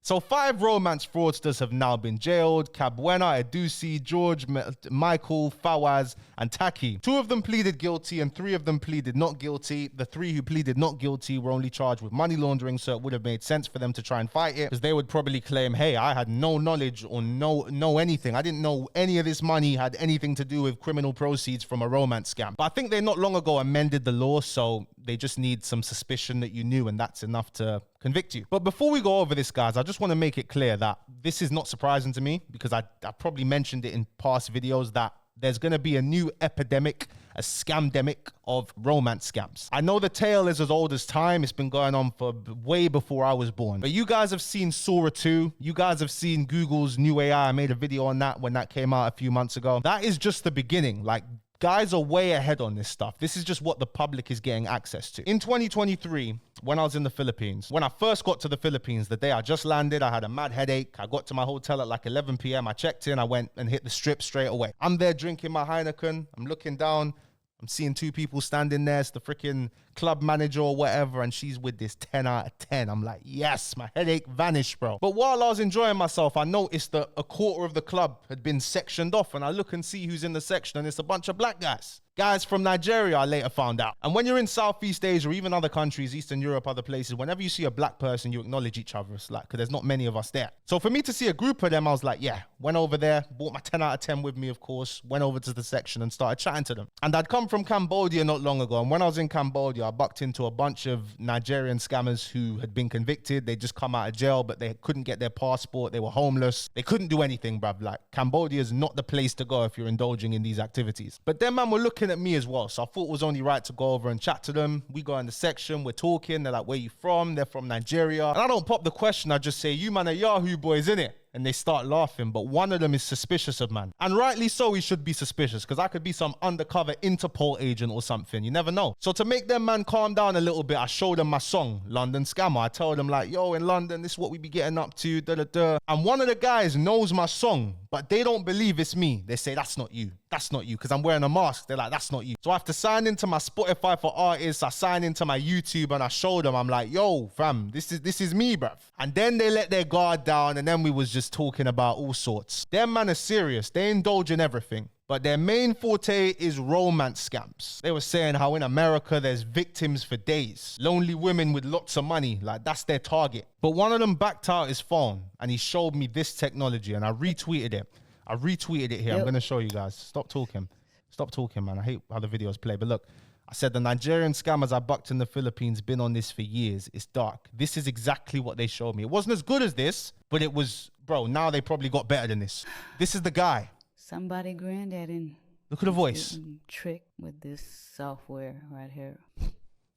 So 5 romance fraudsters have now been jailed: Cabuena, Edusi, George, Michael, Fawaz, and Taki. 2 of them pleaded guilty and 3 of them pleaded not guilty. The 3 who pleaded not guilty were only charged with money laundering, so it would have made sense for them to try and fight it, because they would probably claim, hey, I had no knowledge or know anything. I didn't know any of this money had anything to do with criminal proceeds from a romance scam. But I think they not long ago amended the law, so they just need some suspicion that you knew, and that's enough to convict you. But before we go over this, guys, I just want to make it clear that this is not surprising to me, because I probably mentioned it in past videos that there's going to be a new epidemic, a scamdemic of romance scams. I know the tale is as old as time. It's been going on for way before I was born. But you guys have seen Sora 2. You guys have seen Google's new AI. I made a video on that when that came out a few months ago. That is just the beginning. Like, guys are way ahead on this stuff. This is just what the public is getting access to. In 2023, when I was in the Philippines, when I first got to the Philippines, the day I just landed, I had a mad headache. I got to my hotel at like 11 p.m. I checked in, I went and hit the strip straight away. I'm there drinking my Heineken. I'm looking down. I'm seeing 2 people standing there. It's the freaking club manager or whatever, and she's with this 10 out of 10. I'm like, yes, my headache vanished, bro. But while I was enjoying myself, I noticed that a quarter of the club had been sectioned off, and I look and see who's in the section, and it's a bunch of black guys. Guys from Nigeria, I later found out. And when you're in Southeast Asia or even other countries, Eastern Europe, other places, whenever you see a black person, you acknowledge each other. It's like, because there's not many of us there. So for me to see a group of them, I was like, yeah, went over there, bought my 10 out of 10 with me, of course, went over to the section and started chatting to them. And I'd come from Cambodia not long ago. And when I was in Cambodia, I bucked into a bunch of Nigerian scammers who had been convicted. They just come out of jail, but they couldn't get their passport. They were homeless. They couldn't do anything, bruv. Like, Cambodia is not the place to go if you're indulging in these activities. But them man were looking at me as well. So I thought it was only right to go over and chat to them. We go in the section, we're talking. They're like, where you from? They're from Nigeria. And I don't pop the question. I just say, you man are Yahoo boys, innit? And they start laughing, but one of them is suspicious of man. And rightly so, he should be suspicious, because I could be some undercover Interpol agent or something. You never know. So to make them man calm down a little bit, I showed them my song, London Scammer. I told them like, yo, in London, this is what we be getting up to, da-da-da. And one of the guys knows my song, but they don't believe it's me. They say, that's not you. That's not you, because I'm wearing a mask. They're like, that's not you. So I have to sign into my Spotify for artists. I sign into my YouTube and I show them. I'm like, yo, fam, this is me, bruv. And then they let their guard down, and then we was just talking about all sorts. Them man are serious. They indulge in everything. But their main forte is romance scams. They were saying how in America there's victims for days. Lonely women with lots of money, like that's their target. But one of them backed out his phone and he showed me this technology, and I retweeted it. I retweeted it here. Yep. I'm going to show you guys. Stop talking. Stop talking, man. I hate how the videos play. But look, I said the Nigerian scammers I bucked in the Philippines been on this for years. It's dark. This is exactly what they showed me. It wasn't as good as this, but it was, bro, now they probably got better than this. This is the guy. Somebody granddaddy. Look at the voice. Trick with this software right here.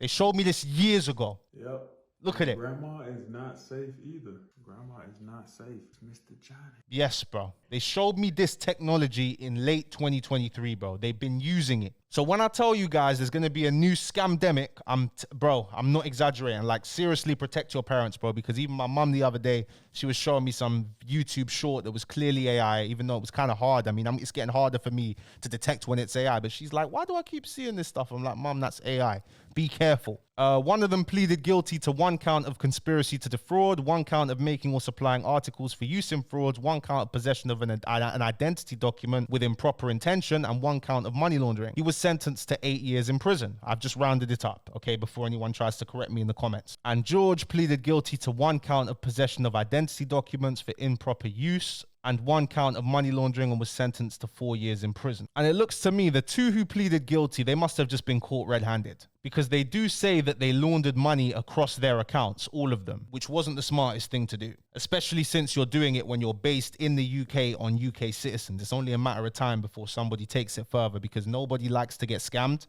They showed me this years ago. Yep. Look at it. Grandma is not safe either. Grandma is not safe. It's Mr. Johnny. Yes, bro. They showed me this technology in late 2023, bro. They've been using it. So when I tell you guys there's going to be a new scamdemic, bro, I'm not exaggerating. Like, seriously protect your parents, bro, because even my mom the other day, she was showing me some YouTube short that was clearly AI, even though it was kind of hard. I mean, it's getting harder for me to detect when it's AI, but she's like, why do I keep seeing this stuff? I'm like, Mom, that's AI. Be careful. One of them pleaded guilty to 1 count of conspiracy to defraud, 1 count of making or supplying articles for use in frauds, 1 count of possession of an identity document with improper intention, and 1 count of money laundering. He was sentenced to 8 years in prison. I've just rounded it up, okay, before anyone tries to correct me in the comments. And George pleaded guilty to 1 count of possession of identity documents for improper use, and 1 count of money laundering, and was sentenced to 4 years in prison. And it looks to me, the 2 who pleaded guilty, they must have just been caught red-handed, because they do say that they laundered money across their accounts, all of them, which wasn't the smartest thing to do, especially since you're doing it when you're based in the UK on UK citizens. It's only a matter of time before somebody takes it further, because nobody likes to get scammed.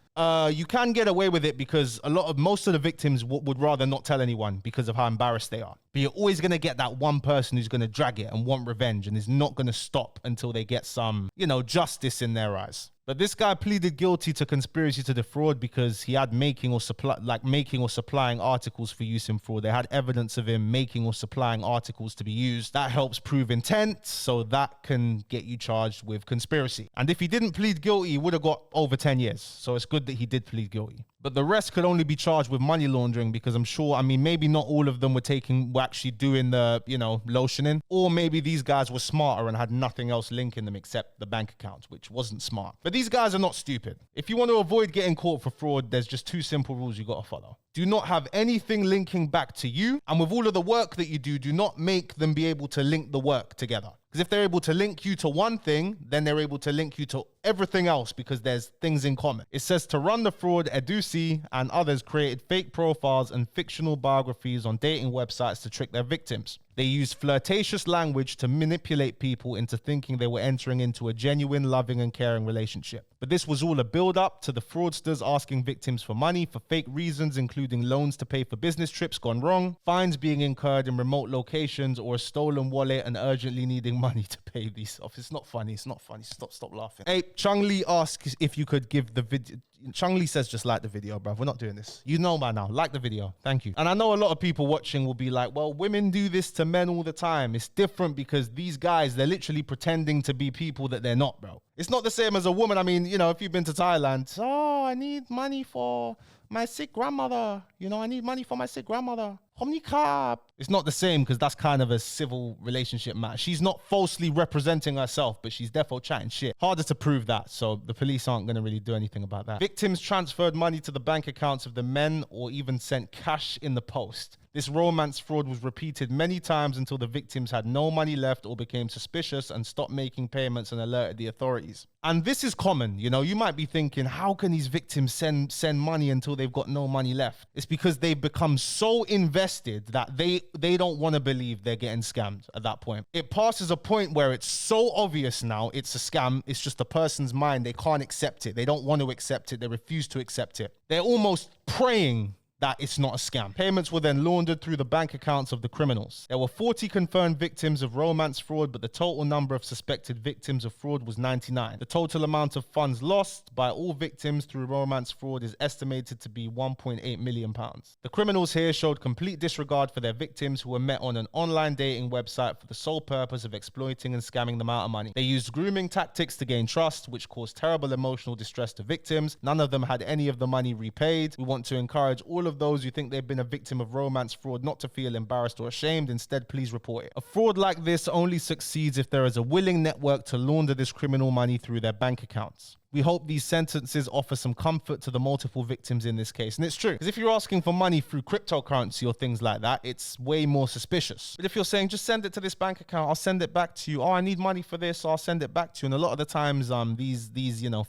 You can get away with it because most of the victims would rather not tell anyone because of how embarrassed they are. But you're always going to get that one person who's going to drag it and want revenge and is not going to stop until they get some, justice in their eyes. But this guy pleaded guilty to conspiracy to defraud because he had making or supplying articles for use in fraud. They had evidence of him making or supplying articles to be used. That helps prove intent, so that can get you charged with conspiracy. And if he didn't plead guilty, he would have got over 10 years. So it's good that he did plead guilty. But the rest could only be charged with money laundering because I'm sure, I mean, maybe not all of them were actually doing the, lotioning. Or maybe these guys were smarter and had nothing else linking them except the bank accounts, which wasn't smart. But these guys are not stupid. If you want to avoid getting caught for fraud, there's just 2 simple rules you got to follow. Do not have anything linking back to you. And with all of the work that you do not make them be able to link the work together. Because if they're able to link you to one thing, then they're able to link you to everything else because there's things in common. It says to run the fraud, Edusi and others created fake profiles and fictional biographies on dating websites to trick their victims. They used flirtatious language to manipulate people into thinking they were entering into a genuine, loving and caring relationship. But this was all a build-up to the fraudsters asking victims for money for fake reasons, including loans to pay for business trips gone wrong, fines being incurred in remote locations, or a stolen wallet and urgently needing money to pay these off. It's not funny. It's not funny. Stop laughing. Hey, Chung Lee asks if you could give the video. Chung Lee says just like the video, bruv. We're not doing this. You know by now. Like the video. Thank you. And I know a lot of people watching will be like, well, women do this to men all the time. It's different because these guys, they're literally pretending to be people that they're not, bro. It's not the same as a woman. I mean, if you've been to Thailand, oh, I need money for my sick grandmother. I need money for my sick grandmother. It's not the same because that's kind of a civil relationship matter. She's not falsely representing herself, but she's defo chatting shit. Harder to prove that, so the police aren't going to really do anything about that. Victims transferred money to the bank accounts of the men or even sent cash in the post. This romance fraud was repeated many times until the victims had no money left or became suspicious and stopped making payments and alerted the authorities. And this is common. You might be thinking, how can these victims send money until they've got no money left? It's because they've become so invested that they don't want to believe they're getting scammed at that point. It passes a point where it's so obvious now it's a scam. It's just the person's mind. They can't accept it. They don't want to accept it. They refuse to accept it. They're almost praying that it's not a scam. Payments were then laundered through the bank accounts of the criminals. There were 40 confirmed victims of romance fraud, but the total number of suspected victims of fraud was 99. The total amount of funds lost by all victims through romance fraud is estimated to be £1.8 million. The criminals here showed complete disregard for their victims who were met on an online dating website for the sole purpose of exploiting and scamming them out of money. They used grooming tactics to gain trust, which caused terrible emotional distress to victims. None of them had any of the money repaid. We want to encourage all of those who think they've been a victim of romance fraud not to feel embarrassed or ashamed. Instead, please report it. A fraud like this only succeeds if there is a willing network to launder this criminal money through their bank accounts. We hope these sentences offer some comfort to the multiple victims in this case. And it's true, because if you're asking for money through cryptocurrency or things like that, it's way more suspicious. But if you're saying, just send it to this bank account, I'll send it back to you. Oh, I need money for this, so I'll send it back to you. And a lot of the times, these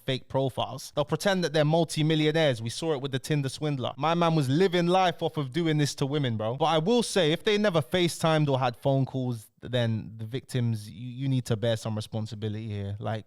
fake profiles, they'll pretend that they're multi-millionaires. We saw it with the Tinder swindler. My man was living life off of doing this to women, bro. But I will say, if they never FaceTimed or had phone calls, then the victims, you need to bear some responsibility here. Like,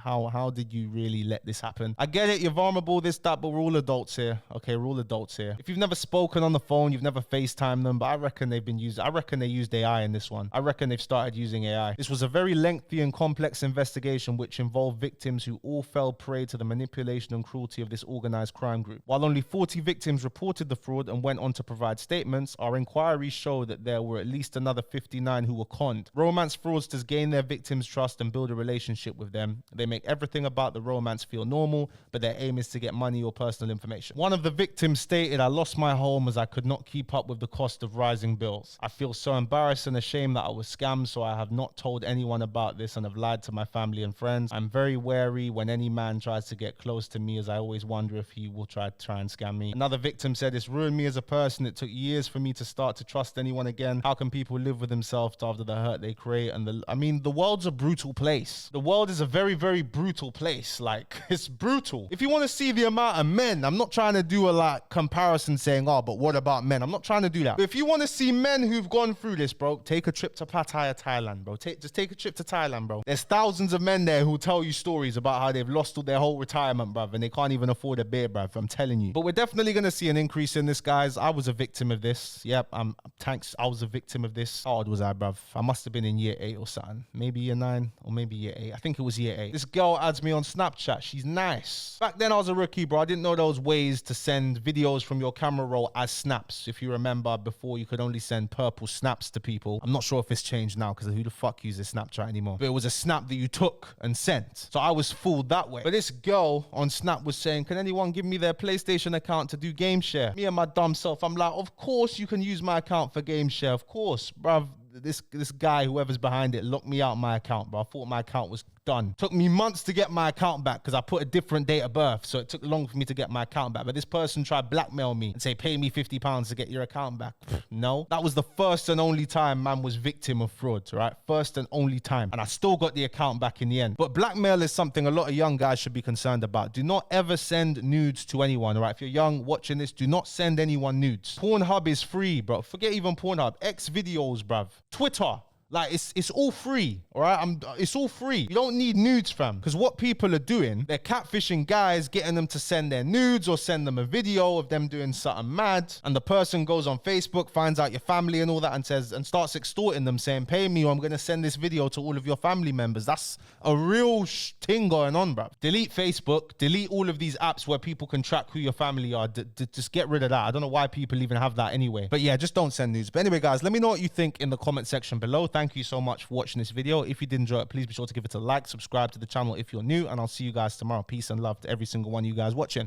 how did you really let this happen? I get it, you're vulnerable, this, that, but we're all adults here. Okay, we're all adults here. If you've never spoken on the phone, you've never FaceTimed them, but I reckon they used AI in this one. I reckon they've started using AI. This was a very lengthy and complex investigation which involved victims who all fell prey to the manipulation and cruelty of this organized crime group. While only 40 victims reported the fraud and went on to provide statements, our inquiries show that there were at least another 59 who were conned. Romance fraudsters gain their victims' trust and build a relationship with them. They make everything about the romance feel normal, but their aim is to get money or personal information. One of the victims stated, "I lost my home as I could not keep up with the cost of rising bills. I feel so embarrassed and ashamed that I was scammed, so I have not told anyone about this and have lied to my family and friends. I'm very wary when any man tries to get close to me, as I always wonder if he will try and scam me." Another victim said, "It's ruined me as a person. It took years for me to start to trust anyone again. How can people live with themselves after the hurt they create?" And the world's a brutal place. The world is a very, very brutal place. Like, it's brutal. If you want to see the amount of men, I'm not trying to do a comparison saying, oh, but what about men? I'm not trying to do that. But if you want to see men who've gone through this, bro, take a trip to Pattaya, Thailand, bro. Just take a trip to Thailand, bro. There's thousands of men there who tell you stories about how they've lost all their whole retirement, bruv, and they can't even afford a beer, bruv. I'm telling you. But we're definitely going to see an increase in this, guys. I was a victim of this. Yep, I'm Tankz. I was a victim of this. How old was I, bruv? bruv. I must have been in year 8 or something. Maybe year 9 or maybe year 8. I think it was year 8. This girl adds me on Snapchat. She's nice. Back then I was a rookie, bro. I didn't know there was ways to send videos from your camera roll as snaps. If you remember, before you could only send purple snaps to people. I'm not sure if it's changed now because who the fuck uses Snapchat anymore? But it was a snap that you took and sent. So I was fooled that way. But this girl on Snap was saying, can anyone give me their PlayStation account to do game share? Me and my dumb self, I'm like, of course you can use my account for game share. Of course, bruv. This guy, whoever's behind it, locked me out my account, bro. I thought my account was done. Took me months to get my account back because I put a different date of birth. So it took long for me to get my account back. But this person tried blackmail me and say, pay me £50 to get your account back. No. That was the first and only time man was victim of fraud, right? First and only time. And I still got the account back in the end. But blackmail is something a lot of young guys should be concerned about. Do not ever send nudes to anyone, right? If you're young watching this, do not send anyone nudes. Pornhub is free, bro. Forget even Pornhub. X videos, bruv. Twitter. Like, it's all free, all right? It's all free. You don't need nudes, fam. Because what people are doing, they're catfishing guys, getting them to send their nudes or send them a video of them doing something mad. And the person goes on Facebook, finds out your family and all that and starts extorting them, saying, pay me or I'm going to send this video to all of your family members. That's a real thing going on, bro. Delete Facebook, delete all of these apps where people can track who your family are. Just get rid of that. I don't know why people even have that anyway. But yeah, just don't send nudes. But anyway, guys, let me know what you think in the comment section below. Thank you so much for watching this video. If you did enjoy it, please be sure to give it a like, subscribe to the channel if you're new, and I'll see you guys tomorrow. Peace and love to every single one of you guys watching.